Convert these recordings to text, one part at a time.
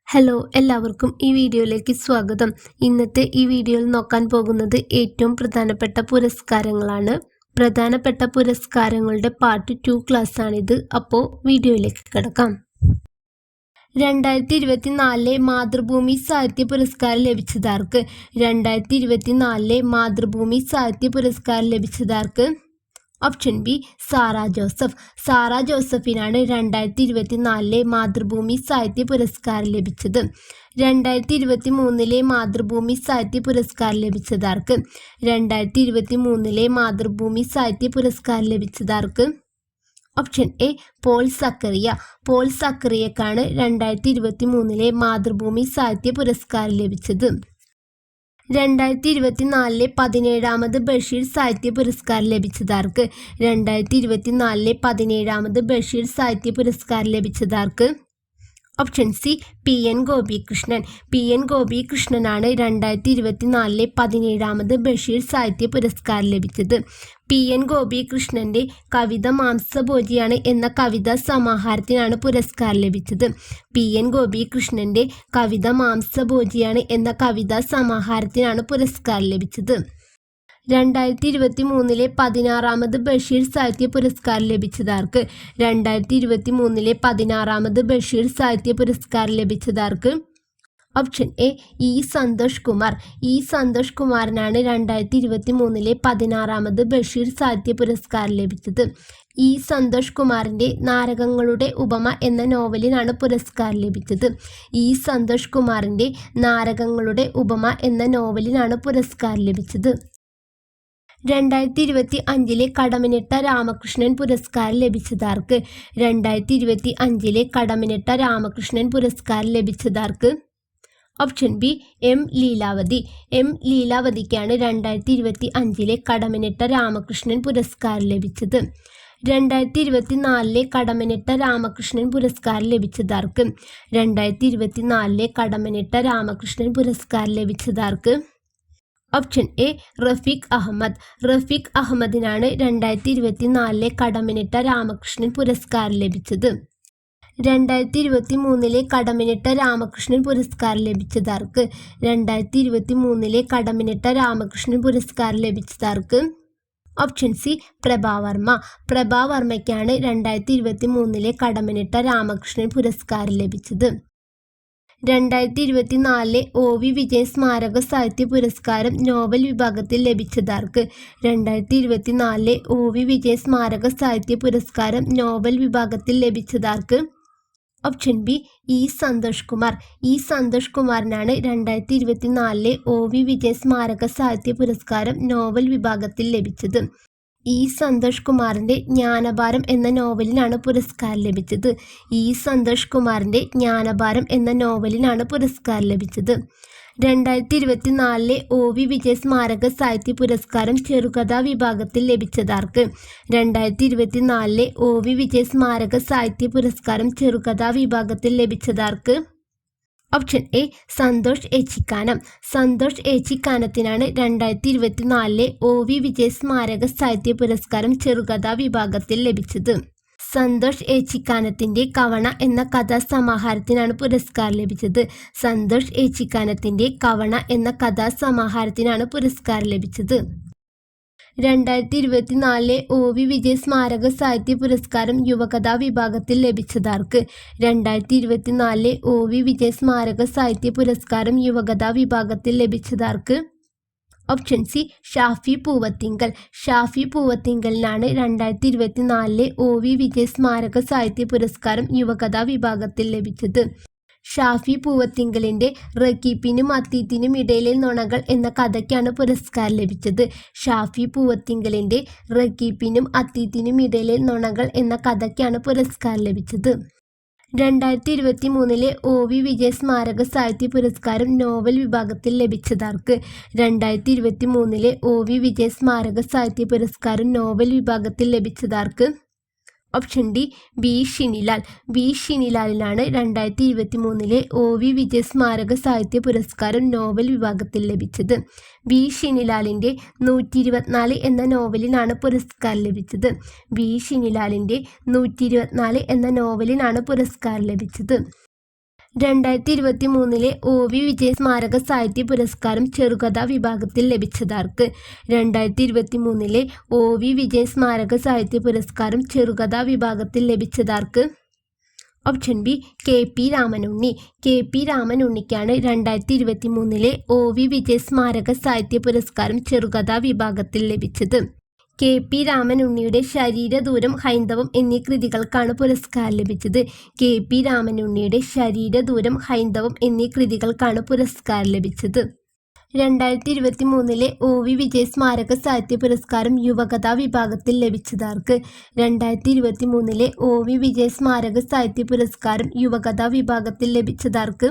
Hello, എല്ലാവർക്കും ഈ വീഡിയോയിലേക്ക് സ്വാഗതം. ഇന്നത്തെ ഈ വീഡിയോയിൽ നോക്കാൻ പോകുന്നത് ഏറ്റവും പ്രധാനപ്പെട്ട പുരസ്കാരങ്ങളാണ്. പ്രധാനപ്പെട്ട പുരസ്കാരങ്ങളുടെ പാർട്ട് 2 ക്ലാസ്സാണിത്. അപ്പോൾ വീഡിയോയിലേക്ക് കിടക്കാം. 2024 മാതൃഭൂമി സാഹിത്യ പുരസ്കാരം ലഭിച്ചതാർക്ക്? 2024 മാതൃഭൂമി സാഹിത്യ പുരസ്കാരം ലഭിച്ചതാർക്ക്? Option B Sara Joseph. സാറ ജോസഫിനാണ് 2024 മാതൃഭൂമി സാഹിത്യ പുരസ്കാരം ലഭിച്ചത്. 2023 മാതൃഭൂമി സാഹിത്യ പുരസ്കാരം ലഭിച്ചതാർക്ക്? 2023 മാതൃഭൂമി സാഹിത്യ പുരസ്കാരം ലഭിച്ചതാർക്ക്? Option A Paul Zacharia. പോൾ സക്കറിയക്കാണ് 2023 മാതൃഭൂമി സാഹിത്യ പുരസ്കാരം ലഭിച്ചത്. 2024 17ാമത് ബഷീർ സാഹിത്യ പുരസ്കാരം ലഭിച്ചതാർക്ക്? 2024 17ാമത് ബഷീർ സാഹിത്യ പുരസ്കാരം ലഭിച്ചതാർക്ക്? Option C PN Gopikrishnan. PN ഗോപികൃഷ്ണനാണ് 2024 17ാമത് ബഷീർ സാഹിത്യ പുരസ്കാരം ലഭിച്ചത്. PN ഗോപികൃഷ്ണന്റെ കവിത മാംസഭോജിയാണ് എന്ന കവിതാ സമാഹാരത്തിനാണ് പുരസ്കാരം ലഭിച്ചത്. PN ഗോപികൃഷ്ണന്റെ കവിത മാംസഭോജിയാണ് എന്ന കവിതാ സമാഹാരത്തിനാണ് പുരസ്കാരം ലഭിച്ചത്. 2023 16ാമത് ബഷീർ സാഹിത്യ പുരസ്കാരം ലഭിച്ചതാർക്ക്? 2023 16ാമത് ബഷീർ സാഹിത്യ പുരസ്കാരം ലഭിച്ചതാർക്ക്? Option A Santhosh Kumar. സന്തോഷ് കുമാറിനാണ് 2023 16ാമത് ബഷീർ സാഹിത്യ പുരസ്കാരം ലഭിച്ചത്. സന്തോഷ് കുമാറിന്റെ നാരകങ്ങളുടെ ഉപമ എന്ന നോവലിനാണ് പുരസ്കാരം ലഭിച്ചത്. സന്തോഷ് കുമാറിന്റെ നാരകങ്ങളുടെ ഉപമ എന്ന നോവലിനാണ് പുരസ്കാരം ലഭിച്ചത്. 2025 കടമ്മനിട്ട രാമകൃഷ്ണൻ പുരസ്കാരം ലഭിച്ചതാർക്ക്? 2025 കടമ്മനിട്ട രാമകൃഷ്ണൻ പുരസ്കാരം ലഭിച്ചതാർക്ക്? Option B M Leelavathi. M ലീലാവതിക്കാണ് 2025 കടമ്മനിട്ട രാമകൃഷ്ണൻ പുരസ്കാരം ലഭിച്ചത്. 2024 കടമ്മനിട്ട രാമകൃഷ്ണൻ പുരസ്കാരം ലഭിച്ചതാർക്ക്? 2024 കടമ്മനിട്ട രാമകൃഷ്ണൻ പുരസ്കാരം ലഭിച്ചതാർക്ക്? Option A Rafeeq Ahmed. റഫീഖ് അഹമ്മദിനാണ് 2024 കടമ്മനിട്ട രാമകൃഷ്ണൻ പുരസ്കാരം ലഭിച്ചത്. 2023 കടമ്മനിട്ട രാമകൃഷ്ണൻ പുരസ്കാരം ലഭിച്ചതാർക്ക്? 2023 കടമ്മനിട്ട രാമകൃഷ്ണൻ പുരസ്കാരം ലഭിച്ചതാർക്ക്? Option C Prabha Varma. പ്രഭാവർമ്മയ്ക്കാണ് 2023 കടമ്മനിട്ട രാമകൃഷ്ണൻ പുരസ്കാരം ലഭിച്ചത്. 2024 OV വിജയൻ സ്മാരക സാഹിത്യ പുരസ്കാരം നോവൽ വിഭാഗത്തിൽ ലഭിച്ചതാർക്ക്? 2024 OV വിജയൻ സ്മാരക സാഹിത്യ പുരസ്കാരം നോവൽ വിഭാഗത്തിൽ ലഭിച്ചതാർക്ക്? Option B Santhosh Kumar. സന്തോഷ് കുമാറിനാണ് 2024 OV വിജയൻ സ്മാരക സാഹിത്യ പുരസ്കാരം നോവൽ വിഭാഗത്തിൽ ലഭിച്ചത്. സന്തോഷ് കുമാറിന്റെ ജ്ഞാനഭാരം എന്ന നോവലിനാണ് പുരസ്കാരം ലഭിച്ചത്. സന്തോഷ് കുമാറിന്റെ ജ്ഞാനഭാരം എന്ന നോവലിനാണ് പുരസ്കാരം ലഭിച്ചത്. 2024 OV വിജയൻ സ്മാരക സാഹിത്യ പുരസ്കാരം ചെറുകഥാ വിഭാഗത്തിൽ ലഭിച്ചതാർക്ക്? 2024 OV വിജയൻ സ്മാരക സാഹിത്യ പുരസ്കാരം ചെറുകഥാ വിഭാഗത്തിൽ ലഭിച്ചതാർക്ക്? Option A Santhosh Echikkanam. സന്തോഷ് ഏച്ചിക്കാനത്തിനാണ് 2024 OV വിജയൻ സ്മാരക സാഹിത്യ പുരസ്കാരം ചെറുകഥാ വിഭാഗത്തിൽ ലഭിച്ചത്. സന്തോഷ് ഏച്ചിക്കാനത്തിന്റെ കവണ എന്ന കഥാസമാഹാരത്തിനാണ് പുരസ്കാരം ലഭിച്ചത്. സന്തോഷ് ഏച്ചിക്കാനത്തിന്റെ കവണ എന്ന കഥാസമാഹാരത്തിനാണ് പുരസ്കാരം ലഭിച്ചത്. 2024 OV വിജയൻ സ്മാരക സാഹിത്യ പുരസ്കാരം യുവകഥാ വിഭാഗത്തിൽ ലഭിച്ചതാർക്ക്? 2024 OV വിജയൻ സ്മാരക സാഹിത്യ പുരസ്കാരം യുവകഥാ വിഭാഗത്തിൽ ലഭിച്ചതാർക്ക്? Option C Shafi Poovathinkal. ഷാഫി പൂവത്തിങ്കലിനാണ് 2024 OV വിജയൻ സ്മാരക സാഹിത്യ പുരസ്കാരം യുവകഥാ വിഭാഗത്തിൽ ലഭിച്ചത്. ഷാഫി പൂവത്തിങ്കലിന്റെ റക്കീപ്പിനും അത്തീത്തിനും ഇടയിലെ നുണകൾ എന്ന കഥയ്ക്കാണ് പുരസ്കാരം ലഭിച്ചത്. ഷാഫി പൂവത്തിങ്കലിന്റെ റക്കീപ്പിനും അത്തീത്തിനും ഇടയിലെ നുണകൾ എന്ന കഥയ്ക്കാണ് പുരസ്കാരം ലഭിച്ചത്. 2023 OV വിജയൻ സ്മാരക സാഹിത്യ പുരസ്കാരം നോവൽ വിഭാഗത്തിൽ ലഭിച്ചതാർക്ക്? 2023 OV വിജയൻ സ്മാരക സാഹിത്യ പുരസ്കാരം നോവൽ വിഭാഗത്തിൽ ലഭിച്ചതാർക്ക്? Option D Shinilal. ഷിനിലാലിനാണ് 2023 OV വിജയൻ സ്മാരക സാഹിത്യ പുരസ്കാരം നോവൽ വിഭാഗത്തിൽ ലഭിച്ചത്. ഷിനിലാലിന്റെ 124 എന്ന നോവലിനാണ് പുരസ്കാരം ലഭിച്ചത്. ഷിനിലാലിന്റെ 124 എന്ന നോവലിനാണ് പുരസ്കാരം ലഭിച്ചത്. 2023 OV വിജയ് സ്മാരക സാഹിത്യ പുരസ്കാരം ചെറുകഥാ വിഭാഗത്തിൽ ലഭിച്ചതാർക്ക്? 2023 OV വിജയ് സ്മാരക സാഹിത്യ പുരസ്കാരം ചെറുകഥാ വിഭാഗത്തിൽ ലഭിച്ചതാർക്ക്? Option B KP Ramanunni. KP രാമനുണ്ണിക്കാണ് 2023 OV വിജയ് സ്മാരക സാഹിത്യ പുരസ്കാരം ചെറുകഥാ വിഭാഗത്തിൽ ലഭിച്ചത്. KP രാമനുണ്ണിയുടെ ശരീരദൂരം, ഹൈന്ദവം എന്നീ കൃതികൾക്കാണ് പുരസ്കാരം ലഭിച്ചത്. KP രാമനുണ്ണിയുടെ ശരീരദൂരം, ഹൈന്ദവം എന്നീ കൃതികൾക്കാണ് പുരസ്കാരം ലഭിച്ചത്. 2023 OV വിജയ് സ്മാരക സാഹിത്യ പുരസ്കാരം യുവകഥാ വിഭാഗത്തിൽ ലഭിച്ചതാർക്ക്? 2023 OV വിജയ് സ്മാരക സാഹിത്യ പുരസ്കാരം യുവകഥാ വിഭാഗത്തിൽ ലഭിച്ചതാർക്ക്?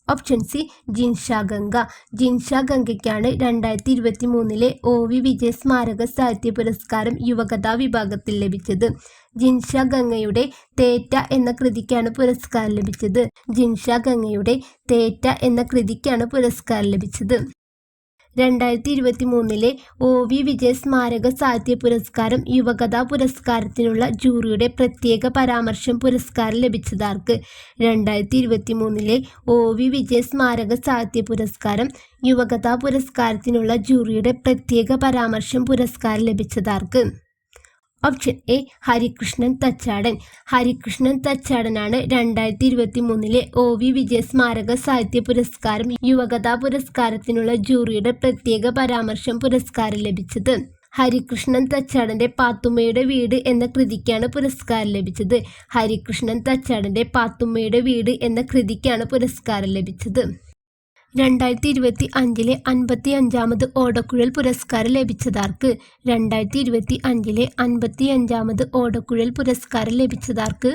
Option C Jinsha Ganga. ജിൻഷ ഗംഗയ്ക്കാണ് 2023 OV വിജയ് സ്മാരക സാഹിത്യ പുരസ്കാരം യുവകഥാ വിഭാഗത്തിൽ ലഭിച്ചത്. ജിൻഷ ഗംഗയുടെ തേറ്റ എന്ന കൃതിക്കാണ് പുരസ്കാരം ലഭിച്ചത്. ജിൻഷ ഗംഗയുടെ തേറ്റ എന്ന കൃതിക്കാണ് പുരസ്കാരം ലഭിച്ചത്. 2023 OV വിജയ് സ്മാരക സാഹിത്യ പുരസ്കാരം യുവകഥാ പുരസ്കാരത്തിനുള്ള ജൂറിയുടെ പ്രത്യേക പരാമർശം പുരസ്കാരം ലഭിച്ചതാർക്ക്? 2023 OV വിജയ് സ്മാരക സാഹിത്യ പുരസ്കാരം യുവകഥാ പുരസ്കാരത്തിനുള്ള ജൂറിയുടെ പ്രത്യേക പരാമർശം പുരസ്കാരം ലഭിച്ചതാർക്ക്? Option A Harikrishnan Thachadan. ഹരികൃഷ്ണൻ തച്ചാടനാണ് 2023 OV വിജയ് സ്മാരക സാഹിത്യ പുരസ്കാരം യുവകഥാ പുരസ്കാരത്തിനുള്ള ജൂറിയുടെ പ്രത്യേക പരാമർശം പുരസ്കാരം ലഭിച്ചത്. ഹരികൃഷ്ണൻ തച്ചാടന്റെ പാത്തുമ്മയുടെ വീട് എന്ന കൃതിക്കാണ് പുരസ്കാരം ലഭിച്ചത്. ഹരികൃഷ്ണൻ തച്ചാടന്റെ പാത്തുമ്മയുടെ വീട് എന്ന കൃതിക്കാണ് പുരസ്കാരം ലഭിച്ചത്. 2025 55ാമത് ഓടക്കുഴൽ പുരസ്കാരം ലഭിച്ചതാർക്ക്? 2025 55ാമത് ഓടക്കുഴൽ പുരസ്കാരം ലഭിച്ചതാർക്ക്?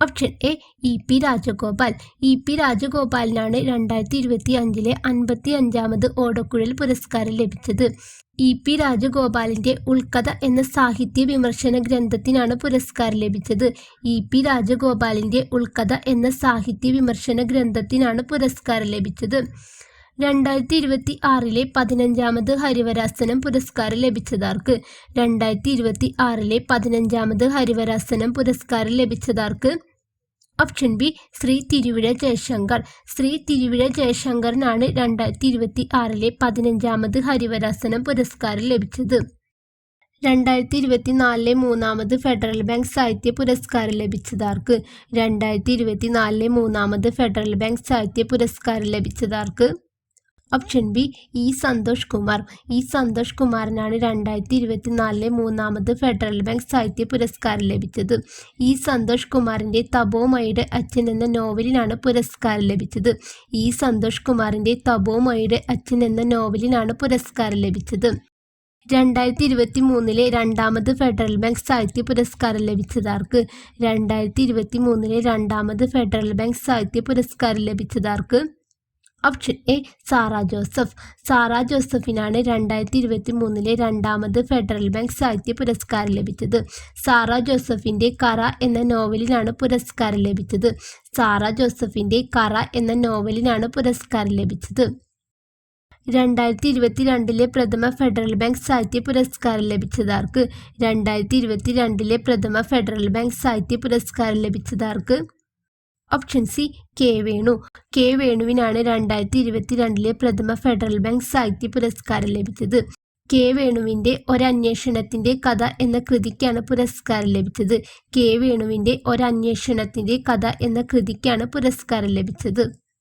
Option A EP Rajagopal. EP രാജഗോപാലിനാണ് 2025 55ാമത് ഓടക്കുഴൽ പുരസ്കാരം ലഭിച്ചത്. EP രാജഗോപാലിന്റെ ഉൾക്കഥ എന്ന സാഹിത്യ വിമർശന ഗ്രന്ഥത്തിനാണ് പുരസ്കാരം ലഭിച്ചത്. EP രാജഗോപാലിന്റെ ഉൾക്കഥ എന്ന സാഹിത്യ വിമർശന ഗ്രന്ഥത്തിനാണ് പുരസ്കാരം ലഭിച്ചത്. 2026 15ാമത് ഹരിവരാസനം പുരസ്കാരം ലഭിച്ചതാർക്ക്? 2026 15ാമത് ഹരിവരാസനം പുരസ്കാരം ലഭിച്ചതാർക്ക്? Option B Sri Thiruvizha Jayashankar. ശ്രീ തിരുവിഴ ജയശങ്കറിനാണ് 2026 15ാമത് ഹരിവരാസനം പുരസ്കാരം ലഭിച്ചത്. 2024 മൂന്നാമത് ഫെഡറൽ ബാങ്ക് സാഹിത്യ പുരസ്കാരം ലഭിച്ചതാർക്ക്? 2024 മൂന്നാമത് ഫെഡറൽ ബാങ്ക് സാഹിത്യ പുരസ്കാരം ലഭിച്ചതാർക്ക്? Option B Santhosh Kumar. സന്തോഷ് കുമാറിനാണ് 2024 മൂന്നാമത് ഫെഡറൽ ബാങ്ക് സാഹിത്യ പുരസ്കാരം ലഭിച്ചത്. സന്തോഷ് കുമാറിന്റെ തപോമയുടെ അച്ഛൻ എന്ന നോവലിനാണ് പുരസ്കാരം ലഭിച്ചത്. സന്തോഷ് കുമാറിന്റെ തപോമയുടെ അച്ഛൻ എന്ന നോവലിനാണ് പുരസ്കാരം ലഭിച്ചത്. 2023 രണ്ടാമത് ഫെഡറൽ ബാങ്ക് സാഹിത്യ പുരസ്കാരം ലഭിച്ചതാർക്ക്? 2023 രണ്ടാമത് ഫെഡറൽ ബാങ്ക് സാഹിത്യ പുരസ്കാരം ലഭിച്ചതാർക്ക്? Option A Sara Joseph. സാറ ജോസഫിനാണ് 2023 രണ്ടാമത് ഫെഡറൽ ബാങ്ക് സാഹിത്യ പുരസ്കാരം ലഭിച്ചത്. സാറ ജോസഫിന്റെ കറ എന്ന നോവലിനാണ് പുരസ്കാരം ലഭിച്ചത്. സാറ ജോസഫിന്റെ കറ എന്ന നോവലിനാണ് പുരസ്കാരം ലഭിച്ചത്. 2022 പ്രഥമ ഫെഡറൽ ബാങ്ക് സാഹിത്യ പുരസ്കാരം ലഭിച്ചതാർക്ക്? 2022 പ്രഥമ ഫെഡറൽ ബാങ്ക് സാഹിത്യ പുരസ്കാരം ലഭിച്ചതാർക്ക്? Option C K Venu. K വേണുവിനാണ് 2022 പ്രഥമ ഫെഡറൽ ബാങ്ക് സാഹിത്യ പുരസ്കാരം ലഭിച്ചത്. കെ വേണുവിന്റെ ഒരന്വേഷണത്തിന്റെ കഥ എന്ന കൃതിക്കാണ് പുരസ്കാരം ലഭിച്ചത്. കെ വേണുവിന്റെ ഒരന്വേഷണത്തിന്റെ കഥ എന്ന കൃതിക്കാണ് പുരസ്കാരം ലഭിച്ചത്.